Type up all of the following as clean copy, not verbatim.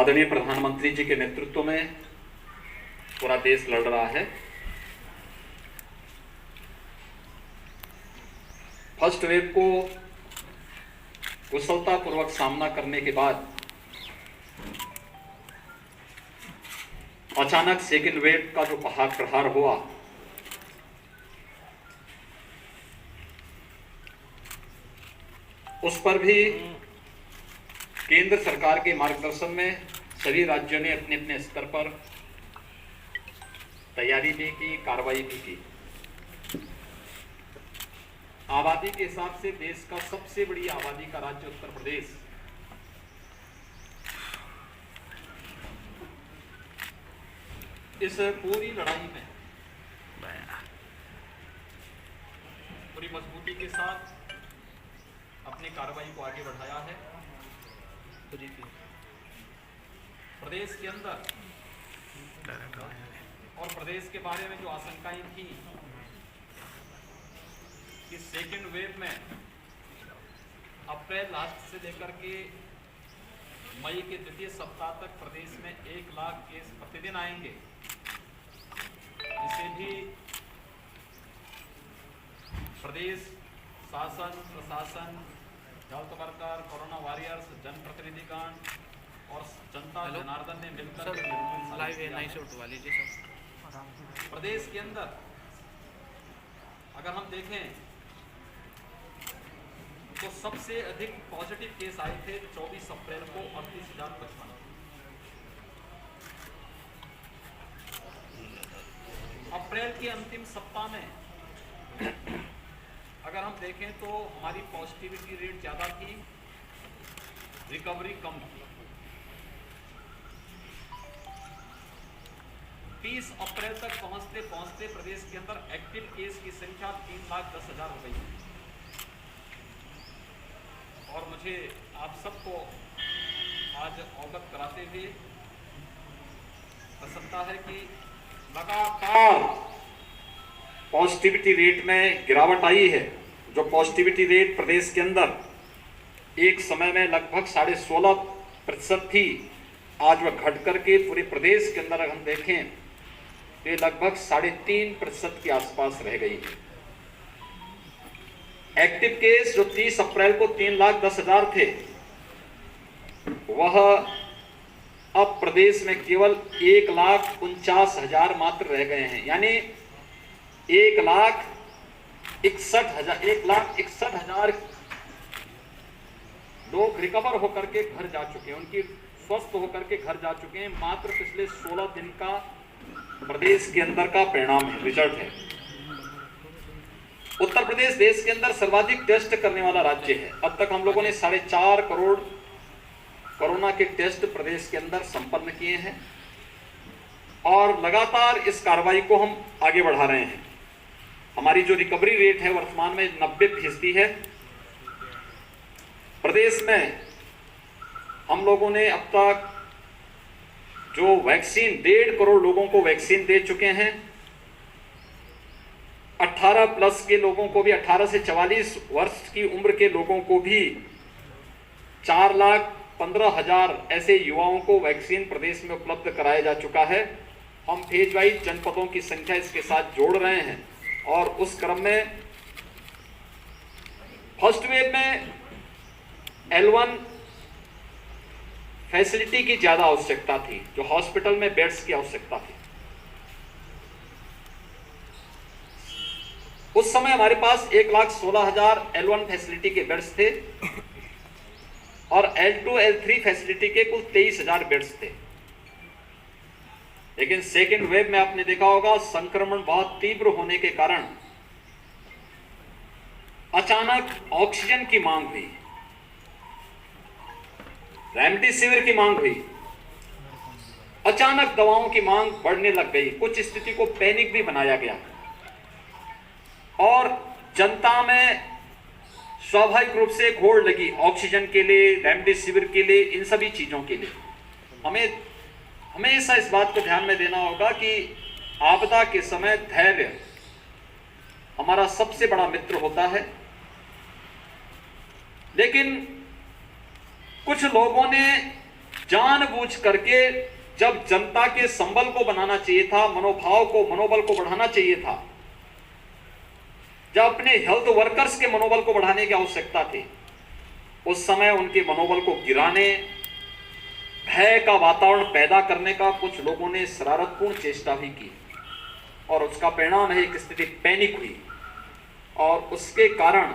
आदरणीय प्रधानमंत्री जी के नेतृत्व में पूरा देश लड़ रहा है। फर्स्ट वेव को कुशलतापूर्वक सामना करने के बाद अचानक सेकेंड वेव का जो प्रहार हुआ, उस पर भी केंद्र सरकार के मार्गदर्शन में सभी राज्यों ने अपने अपने स्तर पर तैयारी भी की, कार्रवाई भी की। आबादी के हिसाब से देश का सबसे बड़ी आबादी का राज्य उत्तर प्रदेश इस पूरी लड़ाई में पूरी मजबूती के साथ अपनी कार्रवाई को आगे बढ़ाया है। प्रदेश के अंदर और प्रदेश के बारे में जो आशंकाएं थी कि सेकेंड वेव में अप्रैल लास्ट से लेकर के मई के द्वितीय सप्ताह तक प्रदेश में 1 लाख केस प्रतिदिन आएंगे, इसे भी प्रदेश शासन, प्रशासन, हेल्थ वर्कर, कोरोना वॉरियर्स, जनप्रतिनिधिगण और जनता जनार्दन ने मिलकर प्रदेश के अंदर अगर हम देखें तो सबसे अधिक पॉजिटिव केस आए थे 24 अप्रैल को 38,055। अप्रैल के अंतिम सप्ताह में अगर हम देखें तो हमारी पॉजिटिविटी रेट ज्यादा थी, रिकवरी कम थी। 30 अप्रैल तक पहुंचते पहुंचते प्रदेश के अंदर एक्टिव केस की संख्या 3,10,000 हो गई। और मुझे आप सबको आज अवगत कराते हुए प्रसन्नता है कि लगातार पॉजिटिविटी रेट में गिरावट आई है। जो पॉजिटिविटी रेट प्रदेश के अंदर एक समय में लगभग 16.5% थी, आज वह घट करके पूरे प्रदेश के अंदर अगर हम देखें तो ये लगभग 3.5% के आसपास रह गई है। एक्टिव केस जो 30 अप्रैल को 3,10,000 थे, वह अब प्रदेश में केवल 1,49,000 मात्र रह गए हैं। यानी 1,61,000 लोग रिकवर होकर के घर जा चुके हैं, उनकी स्वस्थ होकर के घर जा चुके हैं। मात्र पिछले 16 दिन का प्रदेश के अंदर का परिणाम है, रिजल्ट है। उत्तर प्रदेश देश के अंदर सर्वाधिक टेस्ट करने वाला राज्य है। अब तक हम लोगों ने 4.5 करोड़ कोरोना के टेस्ट प्रदेश के अंदर संपन्न किए हैं और लगातार इस कार्रवाई को हम आगे बढ़ा रहे हैं। हमारी जो रिकवरी रेट है वर्तमान में 90% है। प्रदेश में हम लोगों ने अब तक जो वैक्सीन 1.5 करोड़ लोगों को वैक्सीन दे चुके हैं। 18 प्लस के लोगों को भी, 18 से 44 वर्ष की उम्र के लोगों को भी 4,15,000 ऐसे युवाओं को वैक्सीन प्रदेश में उपलब्ध कराया जा चुका है। हम फेज वाइज जनपदों की संख्या इसके साथ जोड़ रहे हैं और उस क्रम में फर्स्ट वेव में L1 फैसिलिटी की ज्यादा आवश्यकता थी, जो हॉस्पिटल में बेड्स की आवश्यकता थी। उस समय हमारे पास 1,16,000 L1 फैसिलिटी के बेड्स थे और L2 L3 फैसिलिटी के कुल 23,000 बेड्स थे। लेकिन सेकेंड वेव में आपने देखा होगा संक्रमण बहुत तीव्र होने के कारण अचानक ऑक्सीजन की मांग हुई, रेमडेसिविर की मांग हुई, अचानक दवाओं की मांग बढ़ने लग गई। कुछ स्थिति को पैनिक भी बनाया गया और जनता में स्वाभाविक रूप से घोड़ लगी ऑक्सीजन के लिए, रेमडेसिविर के लिए, इन सभी चीजों के लिए। हमें हमेशा इस बात को ध्यान में देना होगा कि आपदा के समय धैर्य हमारा सबसे बड़ा मित्र होता है। लेकिन कुछ लोगों ने जानबूझ करके जब जनता के संबल को बनाना चाहिए था, मनोबल को बढ़ाना चाहिए था, जब अपने हेल्थ वर्कर्स के मनोबल को बढ़ाने की आवश्यकता थी, उस समय उनके मनोबल को गिराने, भय का वातावरण पैदा करने का कुछ लोगों ने शरारतपूर्ण चेष्टा भी की और उसका परिणाम है एक स्थिति पैनिक हुई और उसके कारण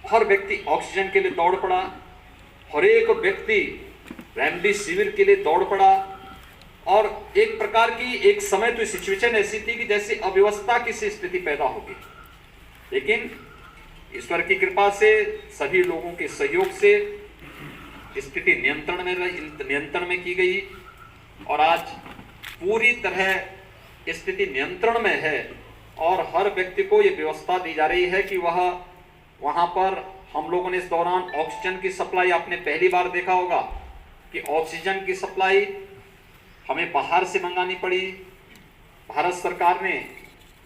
हर व्यक्ति ऑक्सीजन के लिए दौड़ पड़ा, हर एक व्यक्ति रेमडेसिविर के लिए दौड़ पड़ा और एक प्रकार की एक समय तो सिचुएशन ऐसी थी कि जैसे अव्यवस्था की सी स्थिति पैदा होगी। लेकिन ईश्वर की कृपा से, सभी लोगों के सहयोग से स्थिति नियंत्रण में की गई और आज पूरी तरह स्थिति नियंत्रण में है और हर व्यक्ति को यह व्यवस्था दी जा रही है कि वह वहां पर, हम लोगों ने इस दौरान ऑक्सीजन की सप्लाई, आपने पहली बार देखा होगा कि ऑक्सीजन की सप्लाई हमें बाहर से मंगानी पड़ी। भारत सरकार ने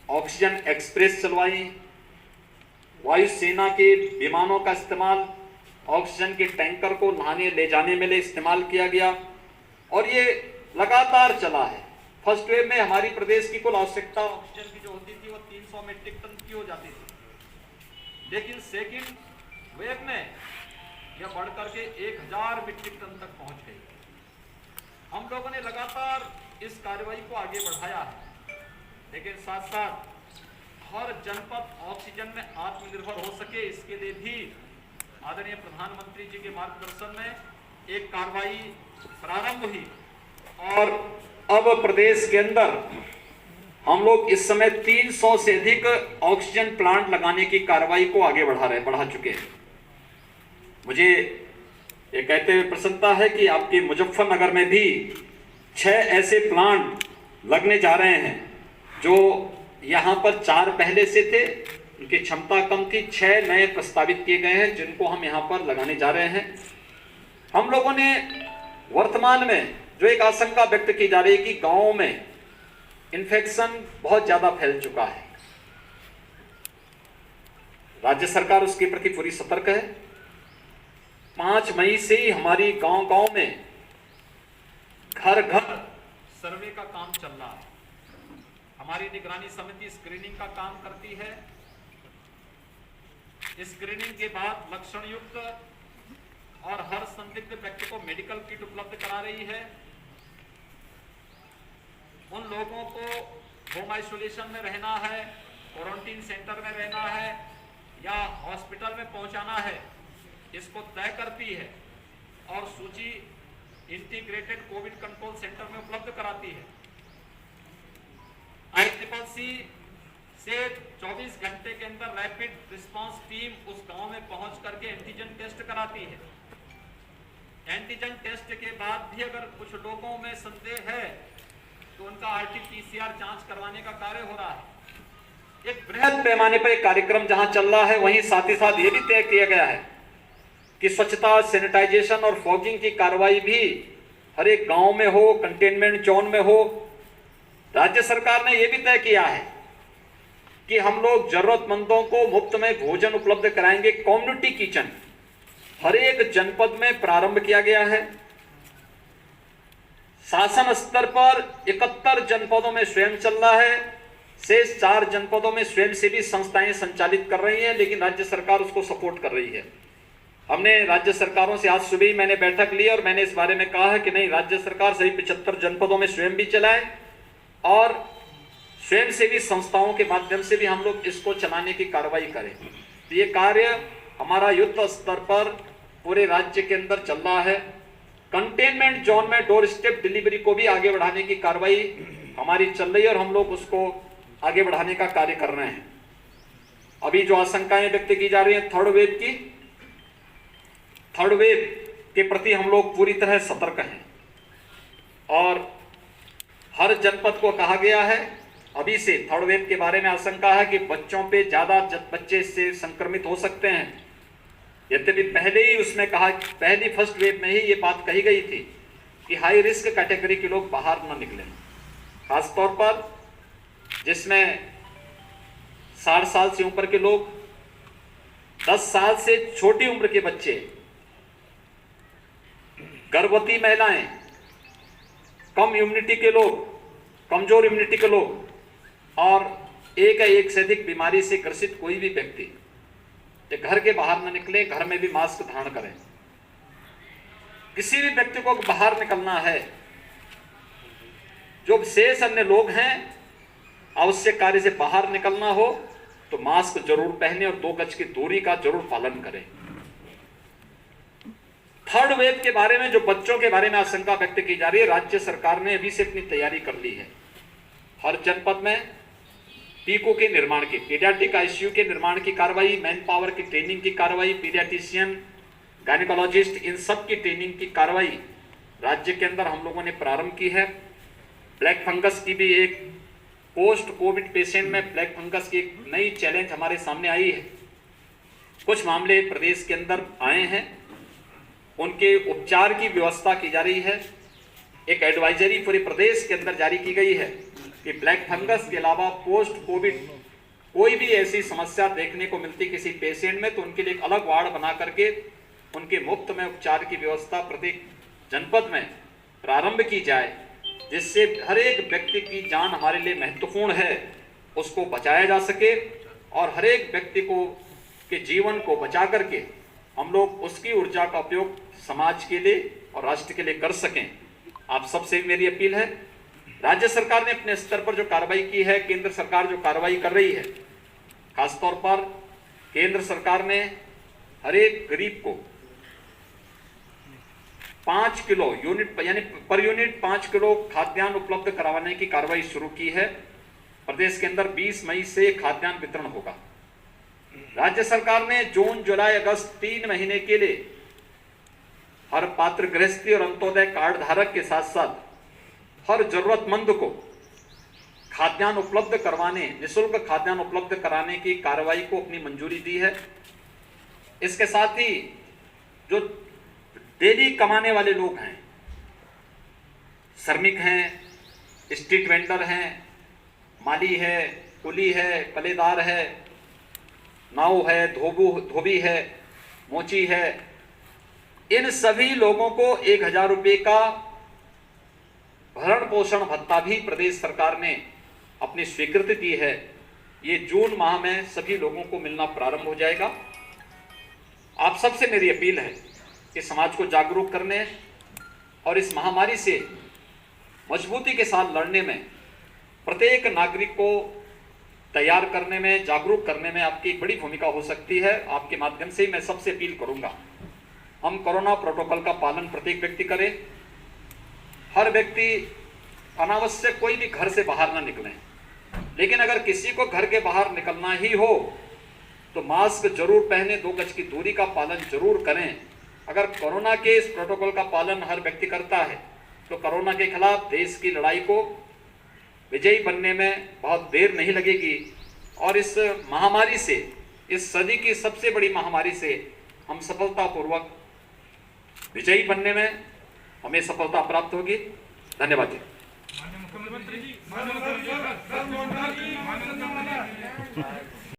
ऑक्सीजन एक्सप्रेस चलवाई, वायुसेना के विमानों का इस्तेमाल ऑक्सीजन के टैंकर को लाने ले जाने में इस्तेमाल किया गया और ये लगातार चला है। फर्स्ट वेव में हमारी प्रदेश की कुल आवश्यकता ऑक्सीजन की जो होती थी वो 300 मीट्रिक टन की हो जाती थी, लेकिन सेकेंड वेव में यह बढ़ करके 1000 मीट्रिक टन तक पहुंच गई। हम लोगों ने लगातार इस कार्रवाई को आगे बढ़ाया है, लेकिन साथ साथ हर जनपद ऑक्सीजन में आत्मनिर्भर हो सके, इसके लिए भी आदरणीय प्रधानमंत्री जी के मार्गदर्शन में एक कार्रवाई प्रारंभ हुई और अब प्रदेश के अंदर हम लोग इस समय 300 से अधिक ऑक्सीजन प्लांट लगाने की कार्रवाई को आगे बढ़ा चुके हैं। मुझे ये कहते हुए प्रसन्नता है कि आपके मुजफ्फरनगर में भी 6 ऐसे प्लांट लगने जा रहे हैं जो यहाँ पर 4 पहले से थे, उनकी क्षमता कम थी, 6 नए प्रस्तावित किए गए हैं जिनको हम यहाँ पर लगाने जा रहे हैं। हम लोगों ने वर्तमान में जो एक आशंका व्यक्त की जा रही है कि गांवों में इन्फेक्शन बहुत ज्यादा फैल चुका है, राज्य सरकार उसके प्रति पूरी सतर्क है। 5 मई से ही हमारी गांव-गांव में घर-घर सर्वे का काम चल रहा है। हमारी निगरानी समिति स्क्रीनिंग का काम करती है। स्क्रीनिंग के बाद लक्षण युक्त और हर संदिग्ध व्यक्ति को मेडिकल किट उपलब्ध करा रही है। उन लोगों को होम आइसोलेशन में रहना है, क्वारंटीन सेंटर में रहना है या हॉस्पिटल में पहुंचाना है, इसको तय करती है और सूची इंटीग्रेटेड कोविड कंट्रोल सेंटर में उपलब्ध कराती है। ICCC से 24 घंटे के अंदर रैपिड रिस्पांस टीम उस गांव में पहुंच करके एंटीजन टेस्ट कराती है। एंटीजन टेस्ट के बाद भी अगर कुछ लोगों में संदेह है तो उनका RT-PCR जांच करवाने का कार्य हो रहा है। एक बृहद पैमाने पर एक कार्यक्रम जहां चल रहा है, वहीं साथ ही साथ ये भी तय किया गया है कि स्वच्छता, सैनिटाइजेशन और फॉगिंग की कार्रवाई भी हर एक गांव में हो, कंटेनमेंट जोन में हो। राज्य सरकार ने यह भी तय किया है कि हम लोग जरूरतमंदों को मुफ्त में भोजन उपलब्ध कराएंगे। कम्युनिटी किचन हर एक जनपद में प्रारंभ किया गया है। शासन स्तर पर 71 जनपदों में स्वयं चल रहा है, शेष 4 जनपदों में स्वयंसेवी संस्थाएं संचालित कर रही हैं, लेकिन राज्य सरकार उसको सपोर्ट कर रही है। हमने राज्य सरकारों से आज सुबह ही मैंने बैठक ली और मैंने इस बारे में कहा है कि नहीं, राज्य सरकार सभी 75 जनपदों में स्वयं भी चलाए और स्वयंसेवी संस्थाओं के माध्यम से भी हम लोग इसको चलाने की कार्रवाई करें। तो ये कार्य हमारा युद्ध स्तर पर पूरे राज्य के अंदर चल रहा है। कंटेनमेंट जोन में डोर स्टेप डिलीवरी को भी आगे बढ़ाने की कार्रवाई हमारी चल रही है और हम लोग उसको आगे बढ़ाने का कार्य कर रहे हैं। अभी जो आशंकाएं व्यक्त की जा रही हैं थर्ड वेव के प्रति हम लोग पूरी तरह सतर्क हैं और हर जनपद को कहा गया है, अभी से थर्ड वेव के बारे में आशंका है कि बच्चों पे ज्यादा बच्चे इससे संक्रमित हो सकते हैं। यद्यपि पहले ही उसमें कहा, पहली फर्स्ट वेव में ही ये बात कही गई थी कि हाई रिस्क कैटेगरी के लोग बाहर न निकलें, खासतौर पर जिसमें 60 साल से ऊपर के लोग, 10 साल से छोटी उम्र के बच्चे, गर्भवती महिलाएं, कम इम्यूनिटी के लोग, कमजोर इम्यूनिटी के लोग और एक से अधिक बीमारी से ग्रसित कोई भी व्यक्ति घर के बाहर न निकले, घर में भी मास्क धारण करें। किसी भी व्यक्ति को बाहर निकलना है, जो शेष अन्य लोग हैं, आवश्यक कार्य से बाहर निकलना हो तो मास्क जरूर पहने और 2 गज की दूरी का जरूर पालन करें। थर्ड वेव के बारे में, जो बच्चों के बारे में आशंका व्यक्त की जा रही है, राज्य सरकार ने अभी से अपनी तैयारी कर ली है। हर जनपद में पीको के निर्माण की, पीडियाट्रिक आईसीयू के निर्माण की कार्रवाई, मैन पावर की ट्रेनिंग की कार्रवाई, पीडियाट्रिशियन, गायनेकोलॉजिस्ट, इन सब की ट्रेनिंग की कार्रवाई राज्य के अंदर हम लोगों ने प्रारंभ की है। ब्लैक फंगस की भी एक, पोस्ट कोविड पेशेंट में ब्लैक फंगस की एक नई चैलेंज हमारे सामने आई है। कुछ मामले प्रदेश के अंदर आए हैं, उनके उपचार की व्यवस्था की जा रही है। एक एडवाइजरी पूरे प्रदेश के अंदर जारी की गई है कि ब्लैक फंगस के अलावा पोस्ट कोविड कोई भी ऐसी समस्या देखने को मिलती किसी पेशेंट में, तो उनके लिए एक अलग वार्ड बना करके उनके मुफ्त में उपचार की व्यवस्था प्रत्येक जनपद में प्रारंभ की जाए, जिससे हर एक व्यक्ति की जान हमारे लिए महत्वपूर्ण है, उसको बचाया जा सके और हर एक व्यक्ति को के जीवन को बचा करके हम लोग उसकी ऊर्जा का उपयोग समाज के लिए और राष्ट्र के लिए कर सकें। आप सबसे मेरी अपील है, राज्य सरकार ने अपने स्तर पर जो कार्रवाई की है, केंद्र सरकार जो कार्रवाई कर रही है, खासतौर पर केंद्र सरकार ने हर एक गरीब को 5 किलो यूनिट यानी पर यूनिट 5 किलो खाद्यान्न उपलब्ध करवाने की कार्रवाई शुरू की है। प्रदेश के अंदर 20 मई से खाद्यान्न वितरण होगा। राज्य सरकार ने जून, जुलाई, अगस्त 3 महीने के लिए हर पात्र गृहस्थी और अंत्योदय कार्ड धारक के साथ साथ हर जरूरतमंद को खाद्यान्न उपलब्ध करवाने, निःशुल्क खाद्यान्न उपलब्ध कराने की कार्रवाई को अपनी मंजूरी दी है। इसके साथ ही जो डेली कमाने वाले लोग हैं, श्रमिक हैं, स्ट्रीट वेंडर हैं, माली है, कुली है, कलेदार है, नाव है, धोबी है, मोची है, इन सभी लोगों को 1000 रुपये का भरण पोषण भत्ता भी प्रदेश सरकार ने अपनी स्वीकृति दी है। ये जून माह में सभी लोगों को मिलना प्रारंभ हो जाएगा। आप सबसे मेरी अपील है कि समाज को जागरूक करने और इस महामारी से मजबूती के साथ लड़ने में, प्रत्येक नागरिक को तैयार करने में, जागरूक करने में आपकी बड़ी भूमिका हो सकती है। आपके माध्यम से मैं सबसे अपील करूंगा, हम कोरोना प्रोटोकॉल का पालन प्रत्येक व्यक्ति करे। हर व्यक्ति अनावश्यक कोई भी घर से बाहर ना निकले, लेकिन अगर किसी को घर के बाहर निकलना ही हो तो मास्क जरूर पहने, 2 गज की दूरी का पालन जरूर करें। अगर कोरोना के इस प्रोटोकॉल का पालन हर व्यक्ति करता है तो कोरोना के खिलाफ देश की लड़ाई को विजयी बनने में बहुत देर नहीं लगेगी और इस महामारी से, इस सदी की सबसे बड़ी महामारी से हम सफलतापूर्वक विजयी बनने में हमें सफलता प्राप्त होगी। धन्यवाद जी।